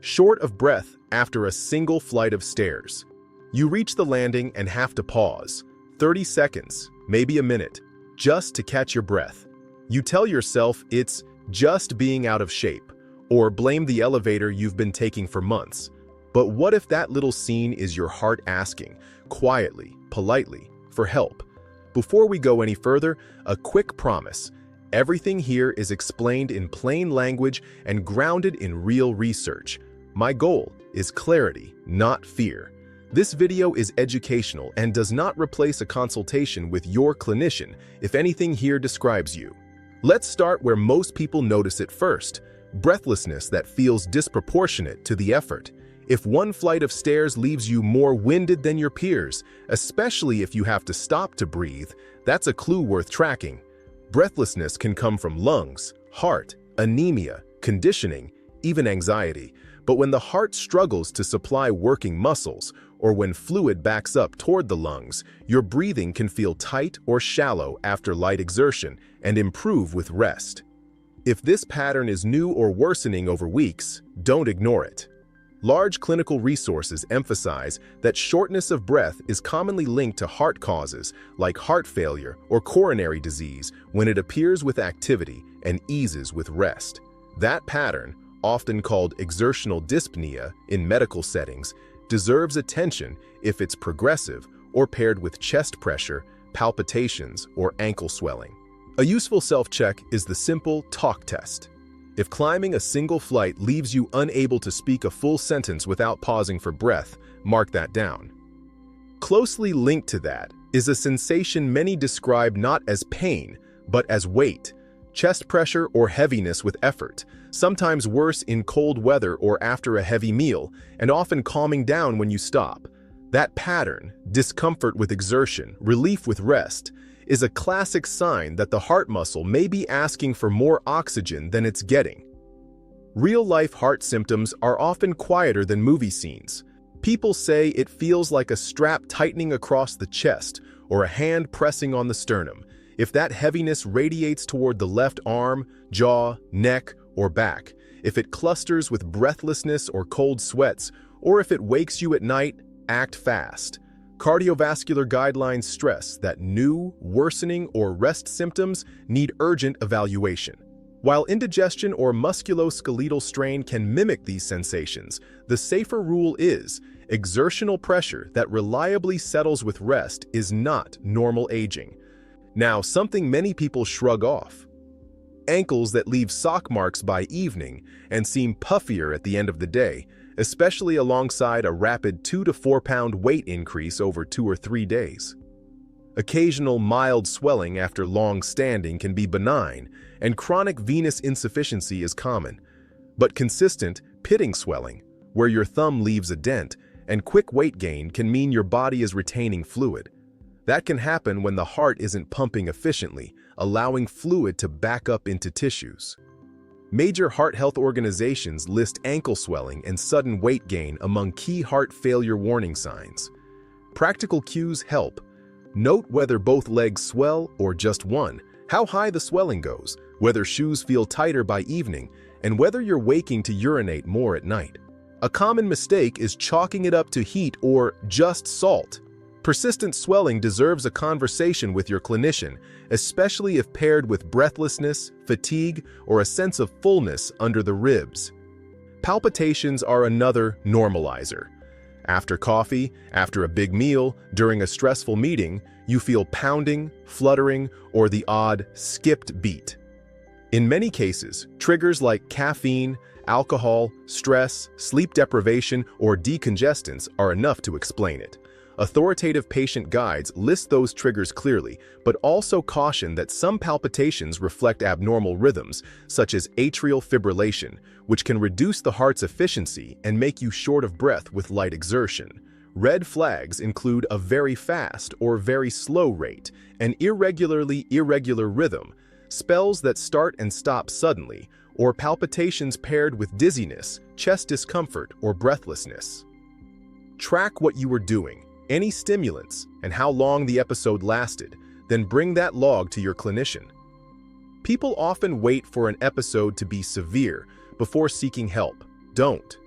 Short of breath after a single flight of stairs. You reach the landing and have to pause. 30 seconds, maybe a minute, just to catch your breath. You tell yourself it's just being out of shape, or blame the elevator you've been taking for months. But what if that little scene is your heart asking, quietly, politely, for help? Before we go any further, a quick promise. Everything here is explained in plain language and grounded in real research. My goal is clarity, not fear. This video is educational and does not replace a consultation with your clinician if anything here describes you. Let's start where most people notice it first: breathlessness that feels disproportionate to the effort. If one flight of stairs leaves you more winded than your peers, especially if you have to stop to breathe, that's a clue worth tracking. Breathlessness can come from lungs, heart, anemia, conditioning, even anxiety. But when the heart struggles to supply working muscles, or when fluid backs up toward the lungs, your breathing can feel tight or shallow after light exertion and improve with rest. If this pattern is new or worsening over weeks, don't ignore it. Large clinical resources emphasize that shortness of breath is commonly linked to heart causes like heart failure or coronary disease when it appears with activity and eases with rest. That pattern, often called exertional dyspnea in medical settings, deserves attention if it's progressive or paired with chest pressure, palpitations, or ankle swelling. A useful self-check is the simple talk test. If climbing a single flight leaves you unable to speak a full sentence without pausing for breath, mark that down. Closely linked to that is a sensation many describe not as pain, but as weight, chest pressure, or heaviness with effort, sometimes worse in cold weather or after a heavy meal, and often calming down when you stop. That pattern, discomfort with exertion, relief with rest, is a classic sign that the heart muscle may be asking for more oxygen than it's getting. Real-life heart symptoms are often quieter than movie scenes. People say it feels like a strap tightening across the chest or a hand pressing on the sternum. If that heaviness radiates toward the left arm, jaw, neck, or back, if it clusters with breathlessness or cold sweats, or if it wakes you at night, act fast. Cardiovascular guidelines stress that new, worsening, or rest symptoms need urgent evaluation. While indigestion or musculoskeletal strain can mimic these sensations, the safer rule is exertional pressure that reliably settles with rest is not normal aging. Now, something many people shrug off: ankles that leave sock marks by evening and seem puffier at the end of the day, especially alongside a rapid 2 to 4 pound weight increase over 2 or 3 days. Occasional mild swelling after long standing can be benign, and chronic venous insufficiency is common. But consistent, pitting swelling, where your thumb leaves a dent, and quick weight gain can mean your body is retaining fluid. That can happen when the heart isn't pumping efficiently, allowing fluid to back up into tissues. Major heart health organizations list ankle swelling and sudden weight gain among key heart failure warning signs. Practical cues help. Note whether both legs swell or just one, how high the swelling goes, whether shoes feel tighter by evening, and whether you're waking to urinate more at night. A common mistake is chalking it up to heat or just salt. Persistent swelling deserves a conversation with your clinician, especially if paired with breathlessness, fatigue, or a sense of fullness under the ribs. Palpitations are another normalizer. After coffee, after a big meal, during a stressful meeting, you feel pounding, fluttering, or the odd skipped beat. In many cases, triggers like caffeine, alcohol, stress, sleep deprivation, or decongestants are enough to explain it. Authoritative patient guides list those triggers clearly, but also caution that some palpitations reflect abnormal rhythms, such as atrial fibrillation, which can reduce the heart's efficiency and make you short of breath with light exertion. Red flags include a very fast or very slow rate, an irregularly irregular rhythm, spells that start and stop suddenly, or palpitations paired with dizziness, chest discomfort, or breathlessness. Track what you were doing, any stimulants, and how long the episode lasted, then bring that log to your clinician. People often wait for an episode to be severe before seeking help. Don't.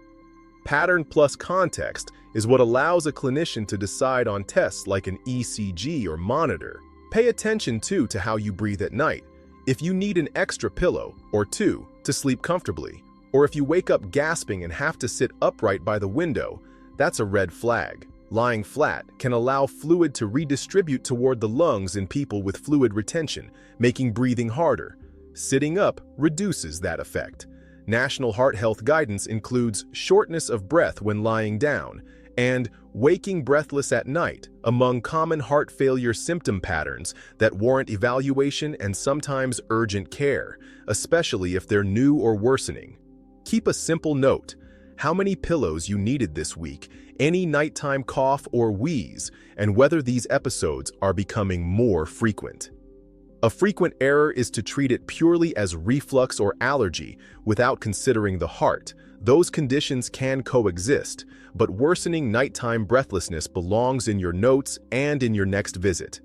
Pattern plus context is what allows a clinician to decide on tests like an ECG or monitor. Pay attention too to how you breathe at night. If you need an extra pillow or two to sleep comfortably, or if you wake up gasping and have to sit upright by the window, that's a red flag. Lying flat can allow fluid to redistribute toward the lungs in people with fluid retention, making breathing harder. Sitting up reduces that effect. National Heart Health guidance includes shortness of breath when lying down and waking breathless at night among common heart failure symptom patterns that warrant evaluation and sometimes urgent care, especially if they're new or worsening. Keep a simple note: how many pillows you needed this week, any nighttime cough or wheeze, and whether these episodes are becoming more frequent. A frequent error is to treat it purely as reflux or allergy without considering the heart. Those conditions can coexist, but worsening nighttime breathlessness belongs in your notes and in your next visit.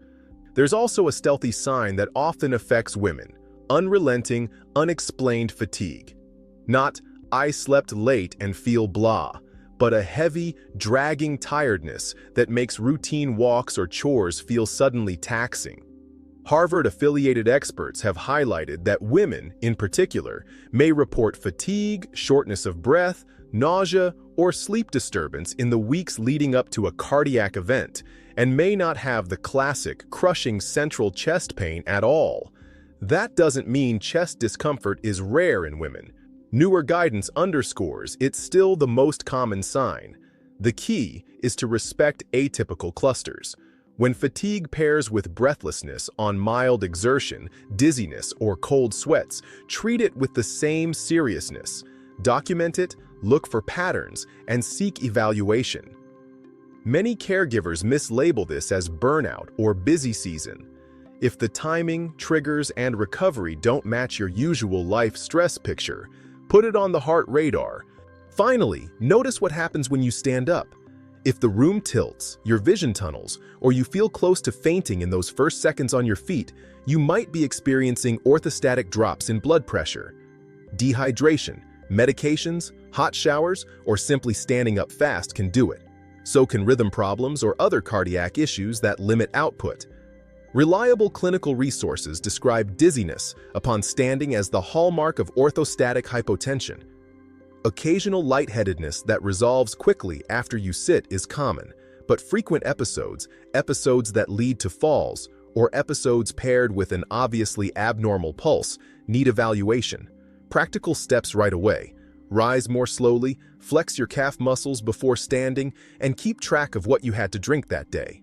There's also a stealthy sign that often affects women: unrelenting, unexplained fatigue. Not, "I slept late and feel blah," but a heavy, dragging tiredness that makes routine walks or chores feel suddenly taxing. Harvard-affiliated experts have highlighted that women, in particular, may report fatigue, shortness of breath, nausea, or sleep disturbance in the weeks leading up to a cardiac event, and may not have the classic, crushing central chest pain at all. That doesn't mean chest discomfort is rare in women. Newer guidance underscores it's still the most common sign. The key is to respect atypical clusters. When fatigue pairs with breathlessness on mild exertion, dizziness, or cold sweats, treat it with the same seriousness. Document it, look for patterns, and seek evaluation. Many caregivers mislabel this as burnout or busy season. If the timing, triggers, and recovery don't match your usual life stress picture, put it on the heart radar. Finally, notice what happens when you stand up. If the room tilts, your vision tunnels, or you feel close to fainting in those first seconds on your feet, you might be experiencing orthostatic drops in blood pressure. Dehydration, medications, hot showers, or simply standing up fast can do it. So can rhythm problems or other cardiac issues that limit output. Reliable clinical resources describe dizziness upon standing as the hallmark of orthostatic hypotension. Occasional lightheadedness that resolves quickly after you sit is common, but frequent episodes that lead to falls, or episodes paired with an obviously abnormal pulse, need evaluation. Practical steps right away: rise more slowly, flex your calf muscles before standing, and keep track of what you had to drink that day.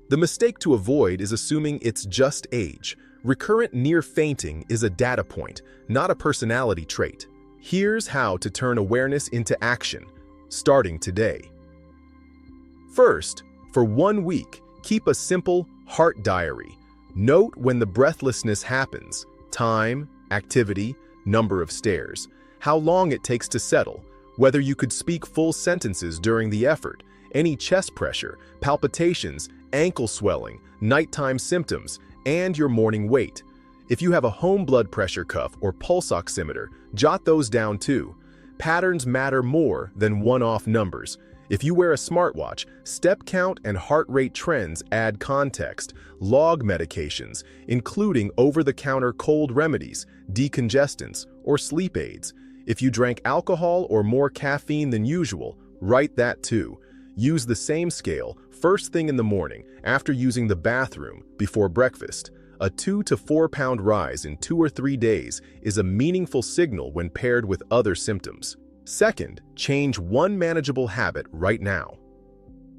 The mistake to avoid is assuming it's just age. Recurrent near fainting is a data point, not a personality trait. Here's how to turn awareness into action, starting today. First, for 1 week, keep a simple heart diary. Note when the breathlessness happens: time, activity, number of stairs, how long it takes to settle, whether you could speak full sentences during the effort, any chest pressure, palpitations, ankle swelling, nighttime symptoms, and your morning weight. If you have a home blood pressure cuff or pulse oximeter, jot those down too. Patterns matter more than one-off numbers. If you wear a smartwatch, step count and heart rate trends add context. Log medications, including over-the-counter cold remedies, decongestants, or sleep aids. If you drank alcohol or more caffeine than usual, write that too. Use the same scale first thing in the morning, after using the bathroom, before breakfast. A 2 to 4 pound rise in 2 or 3 days is a meaningful signal when paired with other symptoms. Second, change one manageable habit right now.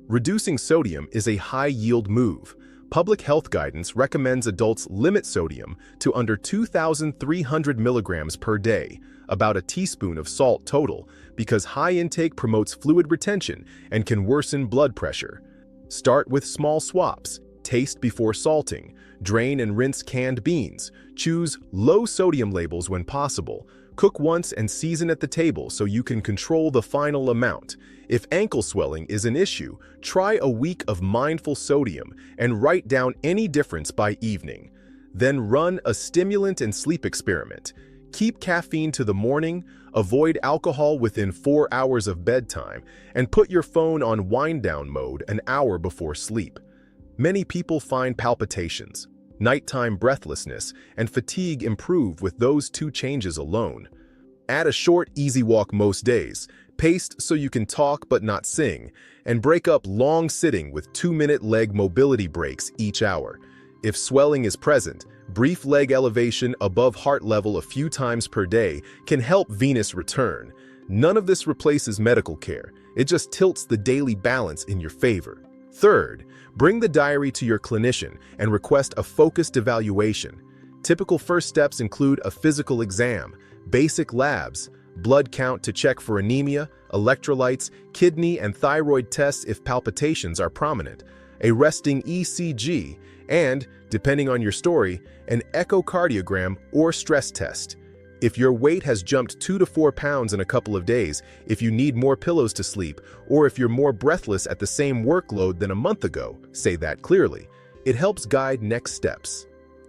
Reducing sodium is a high-yield move. Public health guidance recommends adults limit sodium to under 2,300 milligrams per day, about a teaspoon of salt total, because high intake promotes fluid retention and can worsen blood pressure. Start with small swaps. Taste before salting. Drain and rinse canned beans. Choose low-sodium labels when possible. Cook once and season at the table so you can control the final amount. If ankle swelling is an issue, try a week of mindful sodium and write down any difference by evening. Then run a stimulant and sleep experiment. Keep caffeine to the morning, Avoid alcohol within 4 hours of bedtime, and put your phone on wind-down mode an hour before sleep. Many people find palpitations, nighttime breathlessness, and fatigue improve with those 2 changes alone. Add a short, easy walk most days, paced so you can talk but not sing, and break up long sitting with 2-minute leg mobility breaks each hour. If swelling is present, brief leg elevation above heart level a few times per day can help venous return. None of this replaces medical care. It just tilts the daily balance in your favor. Third, bring the diary to your clinician and request a focused evaluation. Typical first steps include a physical exam, basic labs, blood count to check for anemia, electrolytes, kidney and thyroid tests if palpitations are prominent, a resting ECG, and, depending on your story, an echocardiogram or stress test. If your weight has jumped 2 to 4 pounds in a couple of days, if you need more pillows to sleep, or if you're more breathless at the same workload than a month ago, say that clearly. It helps guide next steps.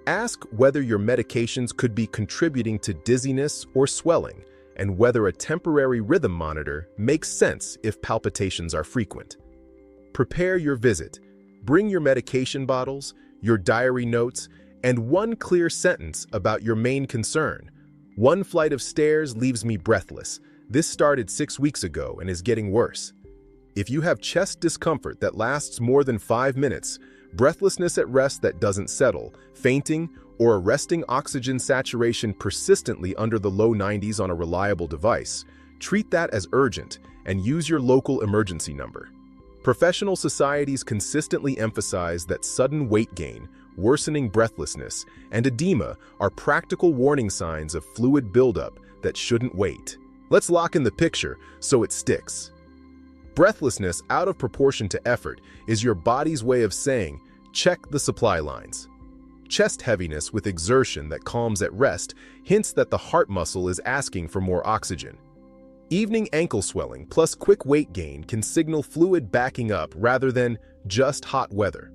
Ask whether your medications could be contributing to dizziness or swelling, and whether a temporary rhythm monitor makes sense if palpitations are frequent. Prepare your visit. Bring your medication bottles, your diary notes, and one clear sentence about your main concern. 1 flight of stairs leaves me breathless. This started 6 weeks ago and is getting worse. If you have chest discomfort that lasts more than 5 minutes, breathlessness at rest that doesn't settle, fainting, or a resting oxygen saturation persistently under the low 90s on a reliable device, treat that as urgent and use your local emergency number. Professional societies consistently emphasize that sudden weight gain, worsening breathlessness, and edema are practical warning signs of fluid buildup that shouldn't wait. Let's lock in the picture so it sticks. Breathlessness out of proportion to effort is your body's way of saying, check the supply lines. Chest heaviness with exertion that calms at rest hints that the heart muscle is asking for more oxygen. Evening ankle swelling plus quick weight gain can signal fluid backing up rather than just hot weather.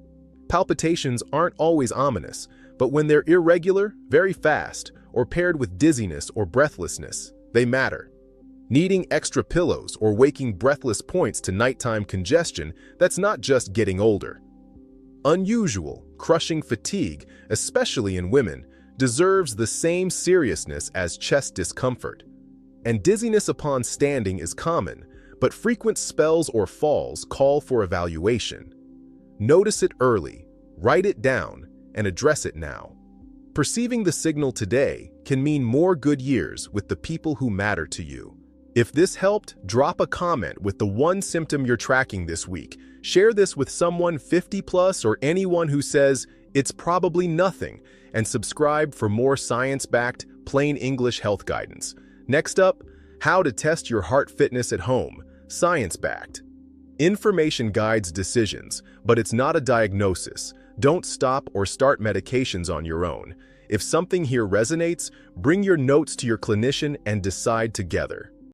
Palpitations aren't always ominous, but when they're irregular, very fast, or paired with dizziness or breathlessness, they matter. Needing extra pillows or waking breathless points to nighttime congestion, that's not just getting older. Unusual, crushing fatigue, especially in women, deserves the same seriousness as chest discomfort. And dizziness upon standing is common, but frequent spells or falls call for evaluation. Notice it early, write it down, and address it now. Perceiving the signal today can mean more good years with the people who matter to you. If this helped, drop a comment with the one symptom you're tracking this week. Share this with someone 50+ or anyone who says, it's probably nothing, and subscribe for more science-backed, plain English health guidance. Next up, how to test your heart fitness at home, science-backed. Information guides decisions, but it's not a diagnosis. Don't stop or start medications on your own. If something here resonates, bring your notes to your clinician and decide together.